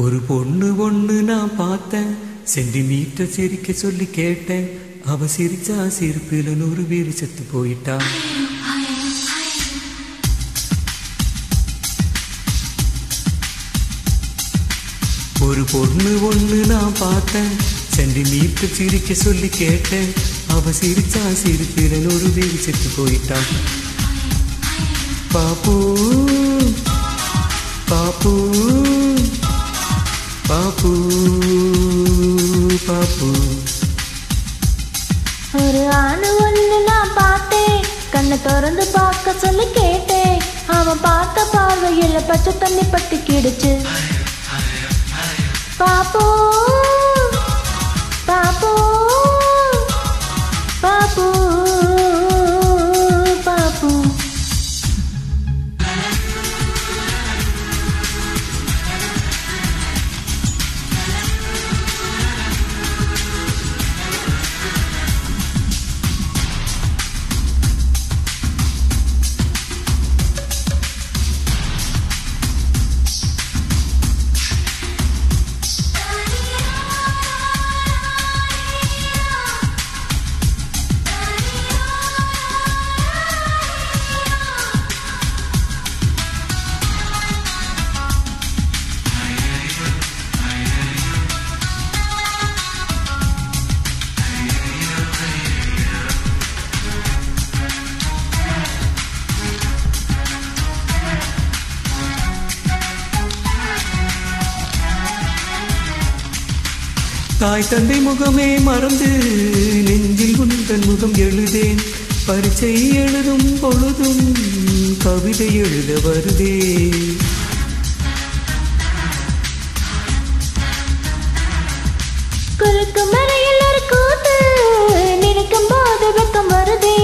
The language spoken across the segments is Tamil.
ஒரு பொண்ணு ஒண்ணு நான் பார்த்தேன், சென்டிமீட்டர் சிரிக்க சொல்லி கேட்டேன். அவ சிரிச்சா சிரிப்பில 100 பேர் செத்து போயிட்டா. ஒரு பொண்ணு ஒண்ணு நான் பார்த்தேன், சென்டிமீட்டர் சிரிக்க சொல்லி கேட்டேன். அவ சிரிச்சா சிரிப்பில 100 பேர் செத்து போயிட்டா. பாப்பு பாப்பு பாப்பு பாப்பு. ஒரு ஆணு ஒண்ணு நான் பார்த்தேன், கண்ணை திறந்து பார்க்க சொல்லி கேட்டேன். அவன் பார்த்த பார்வையில பச்சை தண்ணி பட்டு கிடுச்சு. பாப்பு பாப்பு பாப்பு பாப்பு. தாய் தந்தை முகமே மறந்து நெஞ்சில் உந்தன் முகம் எழுதேன். பரீட்சை எழுதும் பொழுதும் கவிதை எழுத வருதே. குறுக்கு மறையில் ஒரு கூத்து நினைக்கும் போது வெக்கம் வருதே.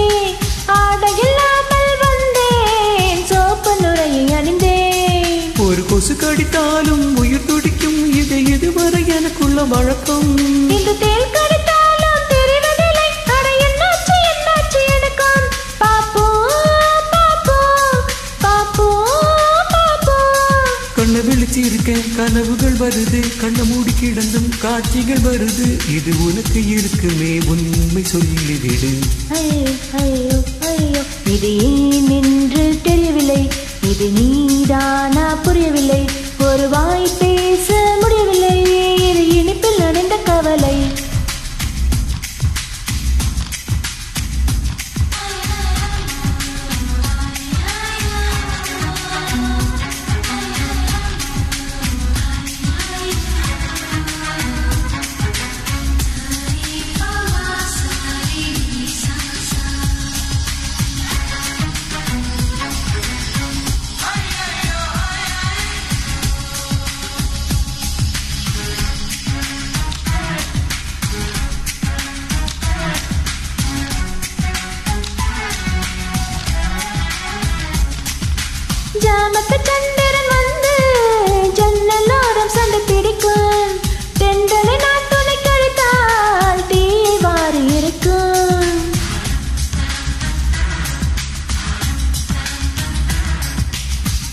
ஆடை இல்லாமல் வந்தேன், சோப்பு நுரையை அணிந்தேன். ஒரு கொசு கடித்தாலும் உயிர் துடிக்கும், இது இதுவரை எனக்குள்ள வழக்கம். இந்த தேல் கடித்தாலும் தெரிவதில்லை, அட என்னாச்சு என்னாச்சு எனக்கும். பாப்பு பாப்பு பாப்பு பாப்பு. கண்ணை விழிச்சு இருக்கேன், கனவுகள் வருது. கண்ணை மூடி கிடந்தும் காட்சிகள் வருது. இது உனக்கு இருக்குமே, உண்மை சொல்லிவிடு. ஐயோ ஐயோ ஐயோ, இது ஏன் என்று தெரியவில்லை. இது நீதானா புரியவில்லை. ஒரு வாய் பேச முடியவில்லை. இது இனிப்பில் நனைந்த கவலை. ஜாமத்து சந்திரன் வந்து ஜன்னலோரம் சண்டை பிடிக்கும். தென்றலை நான் துணை கழித்தால் தீ வாரி இருக்கும்.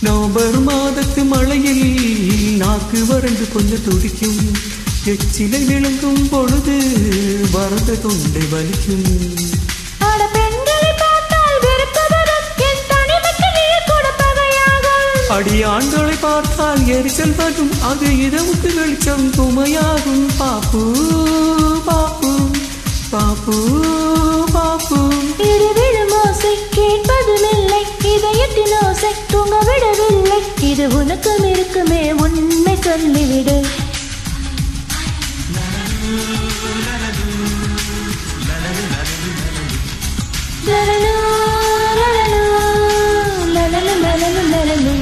நவம்பர் மாதத்து மழையில் நாக்கு வறண்டு கொஞ்சம் துடிக்கும். எச்சிலை விழுங்கும் பொழுது வறண்ட தொண்டை வலிக்கும். ஆட பெண்களை பார்த்தால் வெறுப்பு வரும், என் தனிமைக்கு நீர் கூட பகையாகும். அடியாண்களை பார்த்தால் எரிச்சல் வரும், அது இரவுக்கு வெளிச்சம் துமையாகும். பாப்பு பாப்பு பாப்பு பாப்பு. இடி விழும் ஓசை கேட்பதுமில்லை, இதயத்தின் ஓசை தூங்க விடவில்லை. இது உனக்கும் இருக்குமே, உண்மை சொல்லிவிடு. லலலு, லலலு, லலலு, லலலு, லலலு.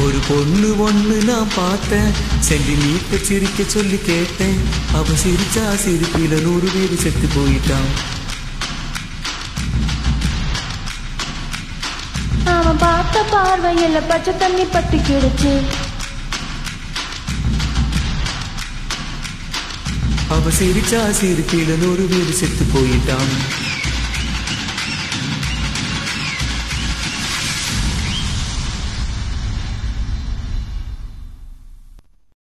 ஒரு பொண்ணு ஒண்ணு நான் பார்த்தேன், சென்டிமீட்டர் சிரிக்க சொல்லி கேட்டேன். அவ சிரிச்சா சிரிப்பில 100 பேர் செத்து போயிட்டான். அவன் பார்த்த பார்வையில பச்சை தண்ணி பட்டு கிடுச்சு. அவ சிரிச்சா சிரிப்பில 100 பேர் செத்து போயிட்டான்.